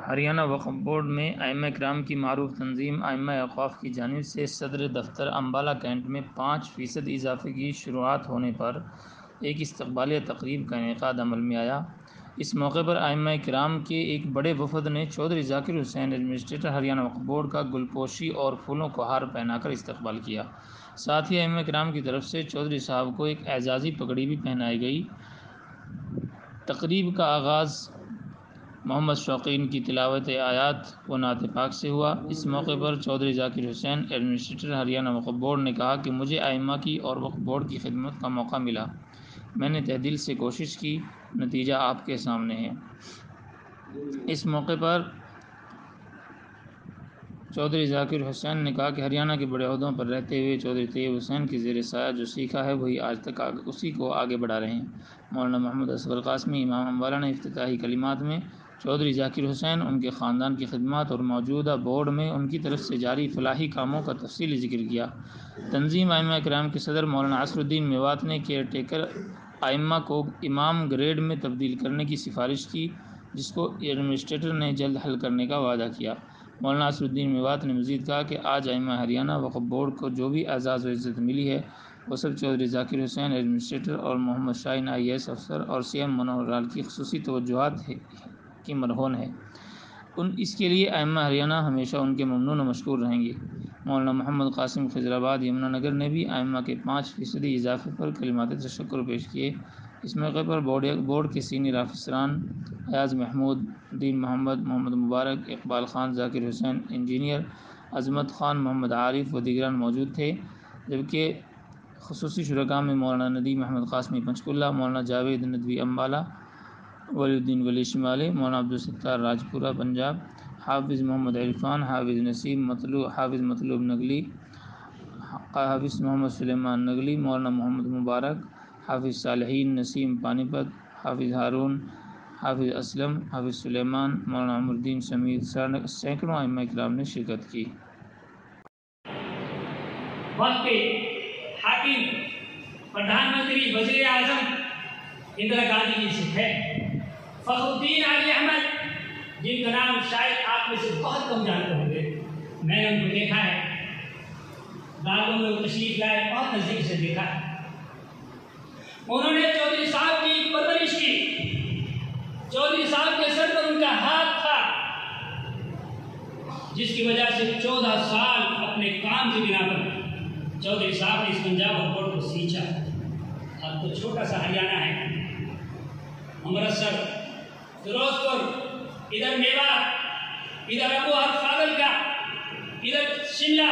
ہریانہ وقف بورڈ میں ائمہ کرام کی معروف تنظیم ائمہ اوقاف کی جانب سے صدر دفتر امبالہ کینٹ میں 5% اضافے کی شروعات ہونے پر ایک استقبالیہ تقریب کا انعقاد عمل میں آیا۔ اس موقع پر ائمہ کرام کے ایک بڑے وفد نے چودھری ذاکر حسین ایڈمنسٹریٹر ہریانہ وقف بورڈ کا گلپوشی اور پھولوں کو ہار پہنا کر استقبال کیا۔ ساتھ ہی ائمہ کرام کی طرف سے چودھری صاحب کو ایک اعزازی پگڑی بھی پہنائی گئی۔ تقریب کا آغاز محمد شوقین کی تلاوت آیات و نعت پاک سے ہوا۔ اس موقع پر چودھری ذاکر حسین ایڈمنسٹریٹر ہریانہ وقف بورڈ نے کہا کہ مجھے ائمہ کی اور وقف بورڈ کی خدمت کا موقع ملا، میں نے تہ دل سے کوشش کی، نتیجہ آپ کے سامنے ہے۔ اس موقع پر چودھری ذاکر حسین نے کہا کہ ہریانہ کے بڑے عہدوں پر رہتے ہوئے چودھری طیب حسین کے زیر سایہ جو سیکھا ہے وہی آج تک اسی کو آگے بڑھا رہے ہیں۔ مولانا محمد اصغر قاسمی امام امبالہ نے افتتاحی کلمات میں چودھری ذاکر حسین، ان کے خاندان کی خدمات اور موجودہ بورڈ میں ان کی طرف سے جاری فلاحی کاموں کا تفصیلی ذکر کیا۔ تنظیم ائمہ کرام کے صدر مولانا عصر الدین میوات نے کیئر ٹیکر ائمہ کو امام گریڈ میں تبدیل کرنے کی سفارش کی، جس کو ایڈمنسٹریٹر نے جلد حل کرنے کا وعدہ کیا۔ مولانا عصر الدین میوات نے مزید کہا کہ آج ائمہ ہریانہ وقف بورڈ کو جو بھی اعزاز و عزت ملی ہے وہ سب چودھری ذاکر حسین ایڈمنسٹریٹر اور محمد شاہین IAS افسر اور CM منوہر لال کی خصوصی توجہات کی مرہون ہے۔ اس کے لیے ائمہ ہریانہ ہمیشہ ان کے ممنون و مشکور رہیں گے۔ مولانا محمد قاسم خضرآباد یمنا نگر نے بھی ائمہ کے 5% اضافے پر کلمات تشکر پیش کیے۔ اس موقع پر بورڈ کے سینئر افسران ایاز محمود، دین محمد، محمد مبارک، اقبال خان، ذاکر حسین انجینئر، عظمت خان، محمد عارف و دیگران موجود تھے، جبکہ خصوصی شرکاء میں مولانا ندیم احمد قاسمی پنچکولہ، مولانا جاوید ندوی امبالہ، ولی الدین ولی شمالی، مولانا عبدالستار راجپورہ پنجاب، حافظ محمد عرفان، حافظ نسیم حافظ مطلوب نگلی، حافظ محمد سلیمان نگلی، مولانا محمد مبارک، حافظ صالحین نسیم پانی پت، حافظ ہارون، حافظ اسلم، حافظ سلیمان، مولانا عمر الدین سمیت سینکڑوں ائمہ کرام نے شرکت کی۔ وقت کے حاکم پردھان منتری وزیر اعظم اندرا گاندھی جی سے ہے، فخر الدین علی احمد جن کا نام شاید آپ میں سے بہت کم جانتے ہوں گے، میں نے ان کو دیکھا ہے، دارالعلوم میں وہ تشریف لائے، بہت نزدیک سے دیکھا ہے۔ انہوں نے چودھری صاحب کی پرورش کی، چودھری صاحب کے سر پر ان کا ہاتھ تھا، جس کی وجہ سے 14 سال اپنے کام کی بنا پر چودھری صاحب نے اس پنجاب بورڈ کو سینچا۔ اب تو چھوٹا سا ہریانہ ہے، امرتسر، فیروزپور، ادھر میوات، ادھر ابو ہر فاضل کا، ادھر شملہ،